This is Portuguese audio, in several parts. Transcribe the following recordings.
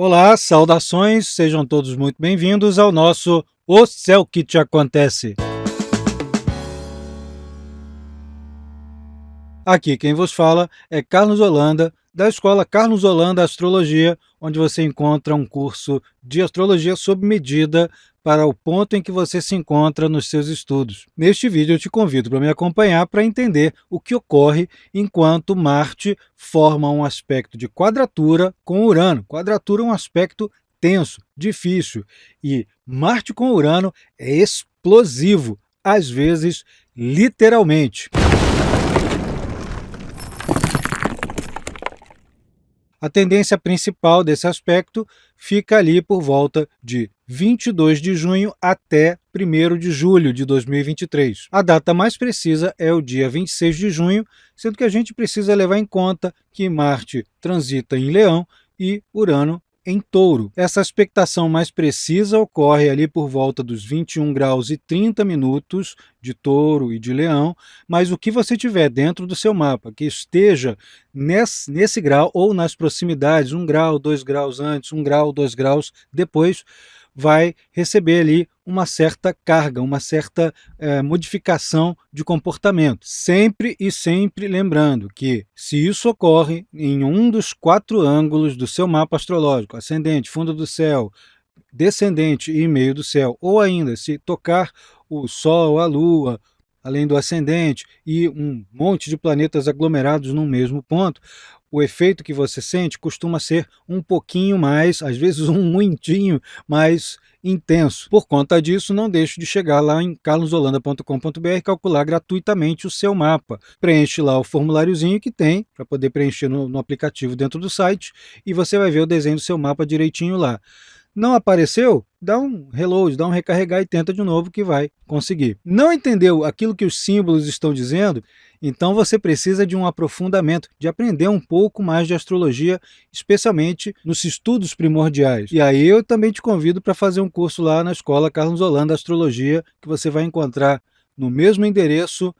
Olá, saudações, sejam todos muito bem-vindos ao nosso O Céu que Te Acontece. Aqui quem vos fala é Carlos Holanda, da Escola Carlos Holanda Astrologia, onde você encontra um curso de astrologia sob medida para o ponto em que você se encontra nos seus estudos. Neste vídeo eu te convido para me acompanhar para entender o que ocorre enquanto Marte forma um aspecto de quadratura com Urano. Quadratura é um aspecto tenso, difícil, e Marte com Urano é explosivo, às vezes literalmente. A tendência principal desse aspecto fica ali por volta de 22 de junho até 1º de julho de 2023. A data mais precisa é o dia 26 de junho, sendo que a gente precisa levar em conta que Marte transita em Leão e Urano em Touro. Essa expectação mais precisa ocorre ali por volta dos 21 graus e 30 minutos de Touro e de Leão, mas o que você tiver dentro do seu mapa, que esteja nesse grau ou nas proximidades, 1 grau, 2 graus antes, 1 grau, 2 graus depois, vai receber ali uma certa carga, uma certa modificação de comportamento. Sempre e sempre lembrando que, se isso ocorre em um dos 4 ângulos do seu mapa astrológico, ascendente, fundo do céu, descendente e meio do céu, ou ainda se tocar o Sol, a Lua, além do ascendente, e um monte de planetas aglomerados num mesmo ponto, o efeito que você sente costuma ser um pouquinho mais, às vezes um muitinho mais intenso. Por conta disso, não deixe de chegar lá em carlosholanda.com.br e calcular gratuitamente o seu mapa. Preenche lá o formuláriozinho que tem, para poder preencher no aplicativo dentro do site, e você vai ver o desenho do seu mapa direitinho lá. Não apareceu? Dá um reload, dá um recarregar e tenta de novo que vai conseguir. Não entendeu aquilo que os símbolos estão dizendo? Então você precisa de um aprofundamento, de aprender um pouco mais de astrologia, especialmente nos estudos primordiais. E aí eu também te convido para fazer um curso lá na Escola Carlos Holanda Astrologia, que você vai encontrar no mesmo endereço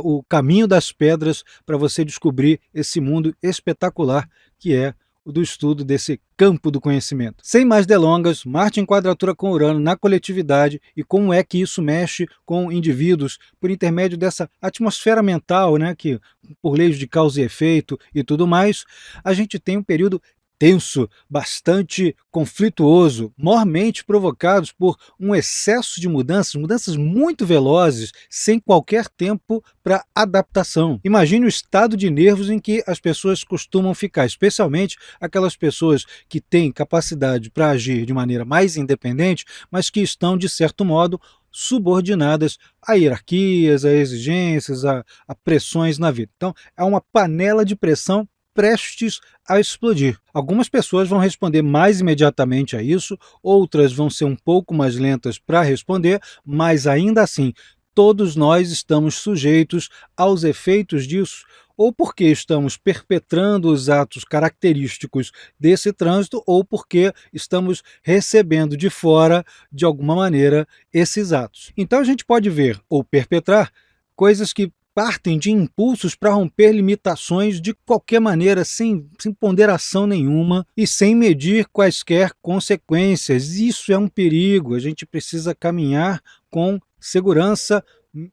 o caminho das pedras para você descobrir esse mundo espetacular que é o do estudo desse campo do conhecimento. Sem mais delongas, Marte em quadratura com Urano na coletividade e como é que isso mexe com indivíduos por intermédio dessa atmosfera mental, né, que por leis de causa e efeito e tudo mais, a gente tem um período tenso, bastante conflituoso, mormente provocados por um excesso de mudanças muito velozes, sem qualquer tempo para adaptação. Imagine o estado de nervos em que as pessoas costumam ficar, especialmente aquelas pessoas que têm capacidade para agir de maneira mais independente, mas que estão, de certo modo, subordinadas a hierarquias, a exigências, a pressões na vida. Então, é uma panela de pressão prestes a explodir. Algumas pessoas vão responder mais imediatamente a isso, outras vão ser um pouco mais lentas para responder, mas ainda assim, todos nós estamos sujeitos aos efeitos disso, ou porque estamos perpetrando os atos característicos desse trânsito, ou porque estamos recebendo de fora, de alguma maneira, esses atos. Então a gente pode ver ou perpetrar coisas que partem de impulsos para romper limitações de qualquer maneira, sem ponderação nenhuma e sem medir quaisquer consequências. Isso é um perigo, a gente precisa caminhar com segurança,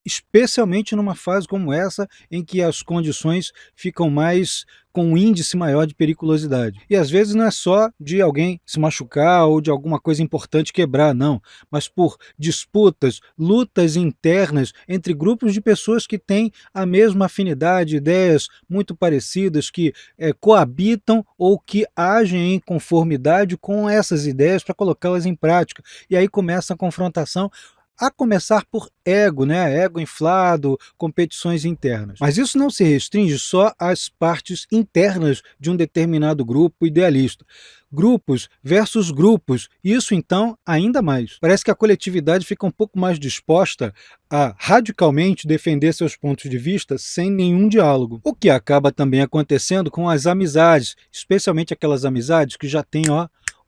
especialmente numa fase como essa, em que as condições ficam com um índice maior de periculosidade. E às vezes não é só de alguém se machucar ou de alguma coisa importante quebrar, não, mas por disputas, lutas internas entre grupos de pessoas que têm a mesma afinidade, ideias muito parecidas, que coabitam ou que agem em conformidade com essas ideias para colocá-las em prática. E aí começa a confrontação, a começar por ego, né? Ego inflado, competições internas. Mas isso não se restringe só às partes internas de um determinado grupo idealista. Grupos versus grupos, isso então ainda mais. Parece que a coletividade fica um pouco mais disposta a radicalmente defender seus pontos de vista sem nenhum diálogo. O que acaba também acontecendo com as amizades, especialmente aquelas amizades que já têm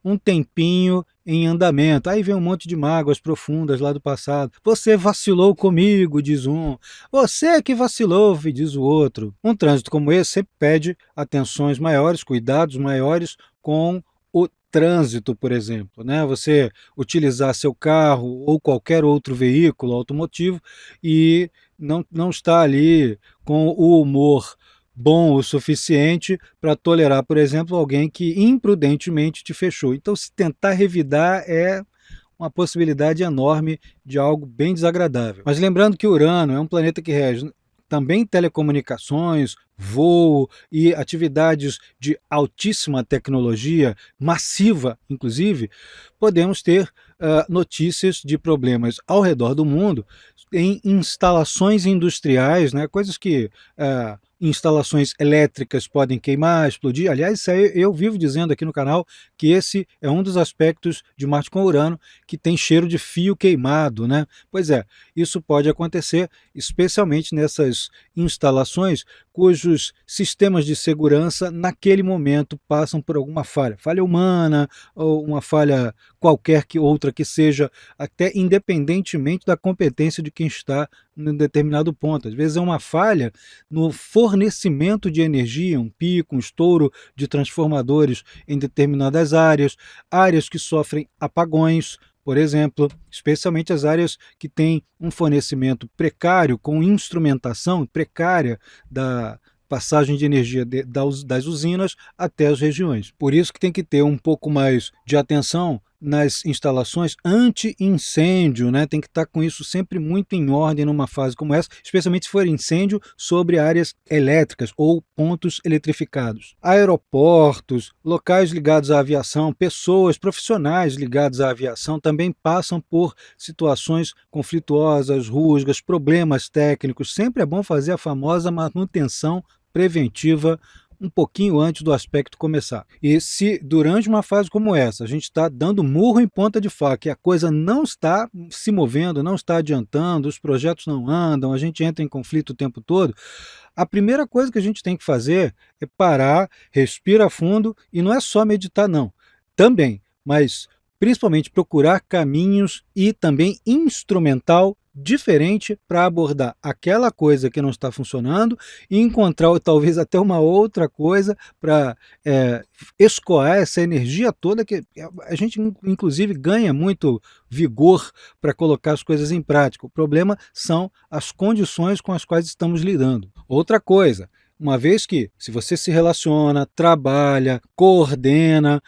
um tempinho em andamento. Aí vem um monte de mágoas profundas lá do passado. Você vacilou comigo, diz um. Você que vacilou, diz o outro. Um trânsito como esse sempre pede atenções maiores, cuidados maiores com o trânsito, por exemplo, né? Você utilizar seu carro ou qualquer outro veículo automotivo e não está ali com o humor bom o suficiente para tolerar, por exemplo, alguém que imprudentemente te fechou. Então, se tentar revidar é uma possibilidade enorme de algo bem desagradável. Mas lembrando que Urano é um planeta que rege também telecomunicações, voo e atividades de altíssima tecnologia, massiva inclusive, podemos ter notícias de problemas ao redor do mundo em instalações industriais, né, coisas que instalações elétricas podem queimar, explodir. Aliás, isso aí eu vivo dizendo aqui no canal que esse é um dos aspectos de Marte com Urano que tem cheiro de fio queimado, né? Pois é, isso pode acontecer especialmente nessas instalações cujos sistemas de segurança naquele momento passam por alguma falha, falha humana ou uma falha qualquer que outra que seja, até independentemente da competência de quem está em determinado ponto. Às vezes é uma falha no fornecimento de energia, um pico, um estouro de transformadores em determinadas áreas, áreas que sofrem apagões, por exemplo, especialmente as áreas que têm um fornecimento precário, com instrumentação precária da passagem de energia das usinas até as regiões. Por isso que tem que ter um pouco mais de atenção nas instalações anti-incêndio, né? Tem que estar com isso sempre muito em ordem numa fase como essa, especialmente se for incêndio sobre áreas elétricas ou pontos eletrificados. Aeroportos, locais ligados à aviação, pessoas, profissionais ligados à aviação também passam por situações conflituosas, rusgas, problemas técnicos. Sempre é bom fazer a famosa manutenção preventiva um pouquinho antes do aspecto começar. E se durante uma fase como essa a gente está dando murro em ponta de faca e a coisa não está se movendo, não está adiantando, os projetos não andam, a gente entra em conflito o tempo todo, a primeira coisa que a gente tem que fazer é parar, respira fundo e não é só meditar não, também, mas principalmente procurar caminhos e também instrumental diferente para abordar aquela coisa que não está funcionando e encontrar talvez até uma outra coisa para escoar essa energia toda que a gente inclusive ganha muito vigor para colocar as coisas em prática. O problema são as condições com as quais estamos lidando. Outra coisa, uma vez que, se você se relaciona, trabalha, coordena,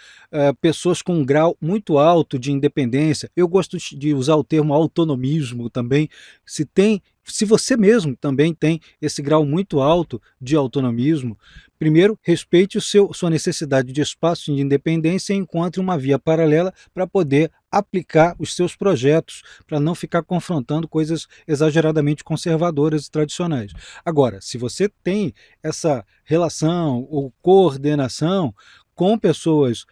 pessoas com um grau muito alto de independência, eu gosto de usar o termo autonomismo também, se você mesmo também tem esse grau muito alto de autonomismo, primeiro, respeite sua necessidade de espaço de independência e encontre uma via paralela para poder aplicar os seus projetos, para não ficar confrontando coisas exageradamente conservadoras e tradicionais. Agora, se você tem essa relação ou coordenação com pessoas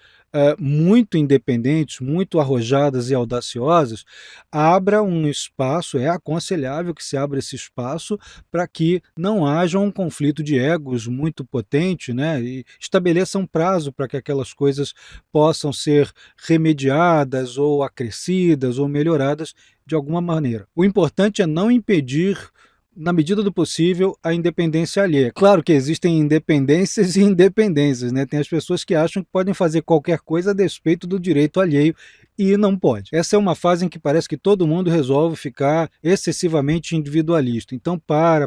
muito independentes, muito arrojadas e audaciosas, abra um espaço, é aconselhável que se abra esse espaço para que não haja um conflito de egos muito potente, né? E estabeleça um prazo para que aquelas coisas possam ser remediadas ou acrescidas ou melhoradas de alguma maneira. O importante é não impedir, na medida do possível, a independência alheia. Claro que existem independências e independências, né? Tem as pessoas que acham que podem fazer qualquer coisa a despeito do direito alheio e não pode. Essa é uma fase em que parece que todo mundo resolve ficar excessivamente individualista. Então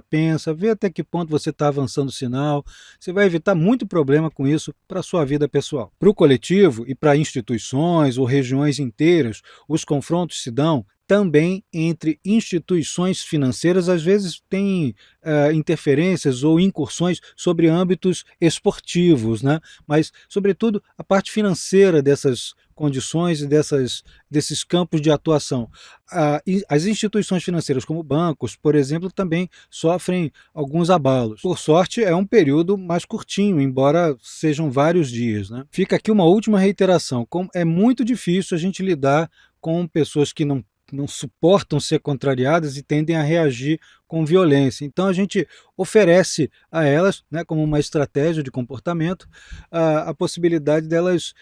pensa, vê até que ponto você está avançando o sinal. Você vai evitar muito problema com isso para a sua vida pessoal. Para o coletivo e para instituições ou regiões inteiras, os confrontos se dão também entre instituições financeiras, às vezes tem interferências ou incursões sobre âmbitos esportivos, né? Mas, sobretudo, a parte financeira dessas condições e desses campos de atuação. As instituições financeiras, como bancos, por exemplo, também sofrem alguns abalos. Por sorte, é um período mais curtinho, embora sejam vários dias, né? Fica aqui uma última reiteração. É muito difícil a gente lidar com pessoas que não suportam ser contrariadas e tendem a reagir com violência. Então a gente oferece a elas, né, como uma estratégia de comportamento, a possibilidade delas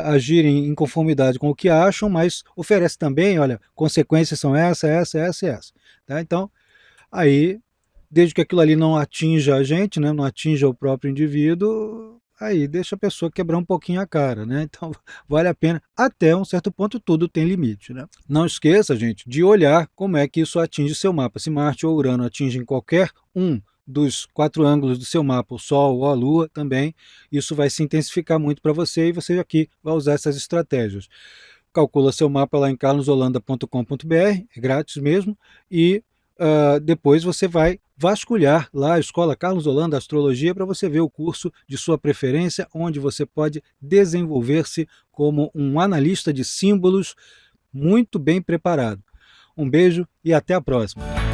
agirem em conformidade com o que acham, mas oferece também, olha, consequências são essa. Tá? Então, aí, desde que aquilo ali não atinja a gente, né, não atinja o próprio indivíduo, aí deixa a pessoa quebrar um pouquinho a cara, né? Então vale a pena, até um certo ponto tudo tem limite, né? Não esqueça, gente, de olhar como é que isso atinge seu mapa. Se Marte ou Urano atingem qualquer um dos 4 ângulos do seu mapa, o Sol ou a Lua também, isso vai se intensificar muito para você e você aqui vai usar essas estratégias. Calcula seu mapa lá em carlosholanda.com.br, é grátis mesmo, e depois você vai vasculhar lá a Escola Carlos Holanda Astrologia para você ver o curso de sua preferência, onde você pode desenvolver-se como um analista de símbolos muito bem preparado. Um beijo e até a próxima!